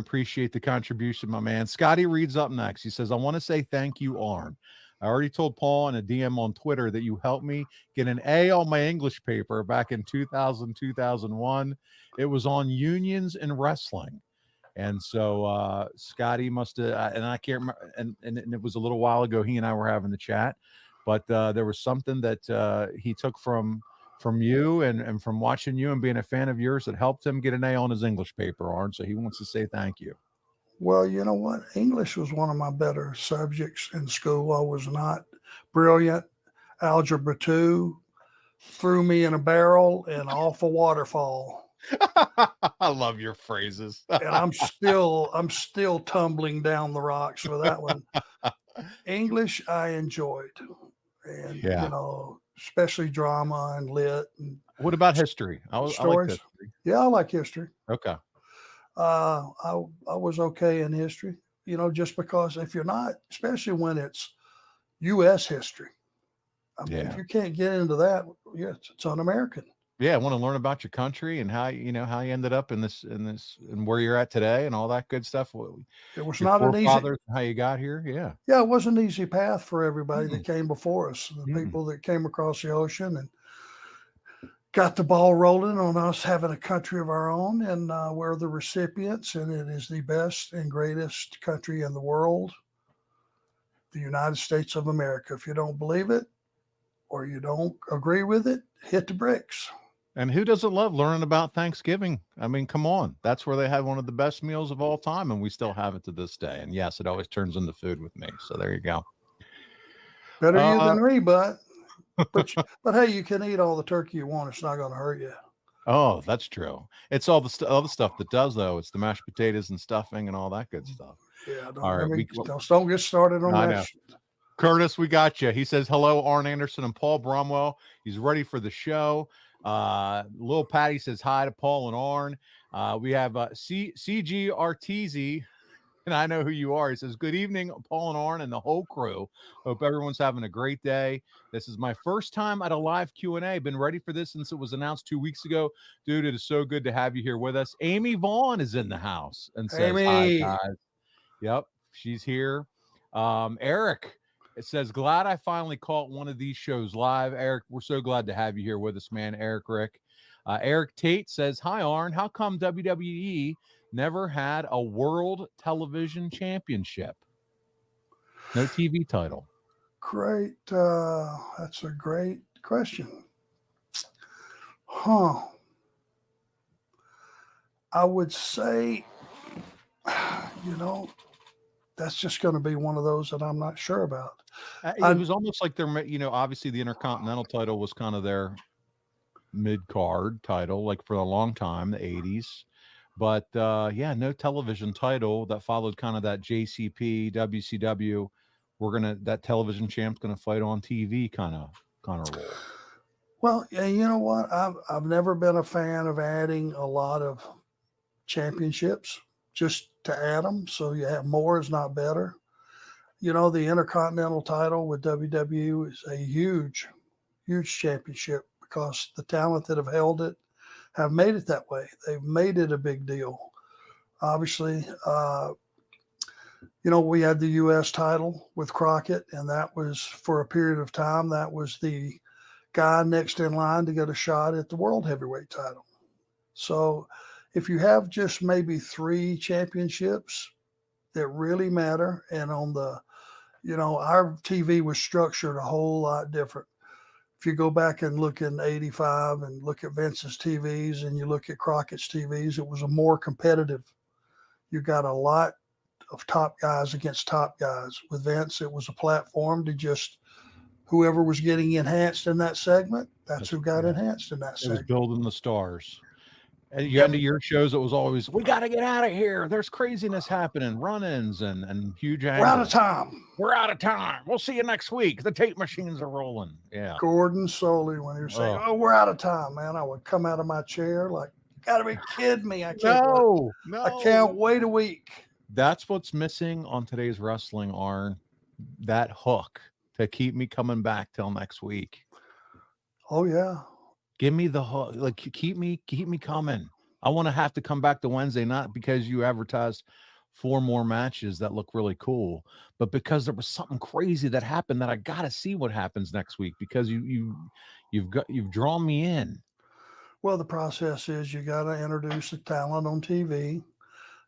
Appreciate the contribution, my man. Scotty reads up next. He says, I want to say thank you, Arn. I already told Paul in a DM on Twitter that you helped me get an A on my English paper back in 2000, 2001. It was on unions and wrestling. And so Scotty must have, and I can't remember, and it was a little while ago, he and I were having the chat, but there was something that he took from you and from watching you and being a fan of yours that helped him get an A on his English paper, Arn. So he wants to say thank you. Well, you know what? English was one of my better subjects in school. I was not brilliant. Algebra 2 threw me in a barrel and off a waterfall. I love your phrases. And I'm still tumbling down the rocks for that one. English I enjoyed. And you know, especially drama and lit and what about history? I like history. Yeah, I like history. Okay. I was okay in history, you know, just because if you're not, especially when it's U.S. history, I mean, if you can't get into that, it's un-American. Yeah, I want to learn about your country and how you ended up in this and where you're at today and all that good stuff. It was not an easy how you got here. Yeah, it wasn't an easy path for everybody that came before us. The people that came across the ocean and got the ball rolling on us having a country of our own, and we're the recipients, and it is the best and greatest country in the world, the United States of America. If you don't believe it or you don't agree with it, hit the bricks. And who doesn't love learning about Thanksgiving? I mean, come on. That's where they have one of the best meals of all time, and we still have it to this day. And yes, it always turns into food with me. So there you go. Better you than me, but hey, you can eat all the turkey you want. It's not going to hurt you. Oh, that's true. It's all the other stuff that does, though. It's the mashed potatoes and stuffing and all that good stuff. Yeah, don't get started on that. Curtis, we got you. He says, hello, Arn Anderson and Paul Bromwell. He's ready for the show. Lil Patty says hi to Paul and Arn. We have CG Arteezy, and I know who you are. He says, good evening, Paul and Arn and the whole crew. Hope everyone's having a great day. This is my first time at a live Q&A. Been ready for this since it was announced 2 weeks ago. Dude, it is so good to have you here with us. Amy Vaughn is in the house and says, hi, guys. Yep, she's here. Eric, it says, glad I finally caught one of these shows live. Eric, we're so glad to have you here with us, man. Eric Rick. Eric Tate says, hi, Arn. How come WWE never had a world television championship? No TV title. Great. That's a great question. I would say, that's just going to be one of those that I'm not sure about. It was almost like obviously the Intercontinental title was kind of their mid-card title, like for a long time, the 80s. But no television title that followed kind of that JCP, WCW. That television champ's gonna fight on TV kind of role. Well, yeah, you know what? I've never been a fan of adding a lot of championships just to add them. So you have more is not better. The Intercontinental title with WWE is a huge, huge championship because the talent that have held it have made it that way. They've made it a big deal. Obviously, we had the U.S. title with Crockett, and that was for a period of time. That was the guy next in line to get a shot at the World Heavyweight title. So if you have just maybe 3 championships that really matter, and on the, our TV was structured a whole lot different. If you go back and look in 85 and look at Vince's TVs and you look at Crockett's TVs, it was a more competitive. You got a lot of top guys against top guys. With Vince, it was a platform to just whoever was getting enhanced in that segment, that's who got enhanced in that segment. It was building the stars. At the end of your shows, it was always, we got to get out of here. There's craziness happening, run-ins and huge angles. We're out of time. We're out of time. We'll see you next week. The tape machines are rolling. Yeah. Gordon Soley, when he was saying, we're out of time, man, I would come out of my chair like, you got to be kidding me. I can't wait a week. That's what's missing on today's wrestling, Arn. That hook to keep me coming back till next week. Oh, yeah. Give me the hook. Like, keep me coming. I want to have to come back to Wednesday, not because you advertised 4 more matches that look really cool, but because there was something crazy that happened that I got to see what happens next week because you've drawn me in. Well, the process is you got to introduce the talent on TV.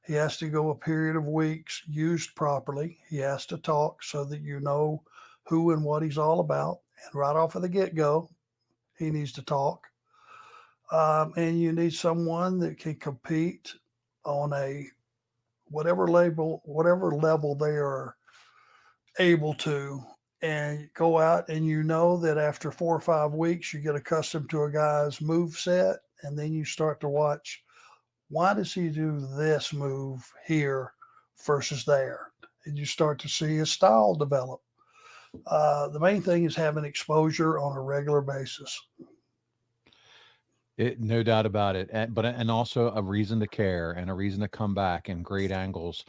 He has to go a period of weeks used properly. He has to talk so that you know who and what he's all about. And right off of the get go, he needs to talk. And you need someone that can compete on a whatever level they are able to, and go out, and you know that after 4 or 5 weeks you get accustomed to a guy's move set, and then you start to watch, why does he do this move here versus there, and you start to see his style develop. The main thing is having exposure on a regular basis. No doubt about it, and also a reason to care and a reason to come back and great angles.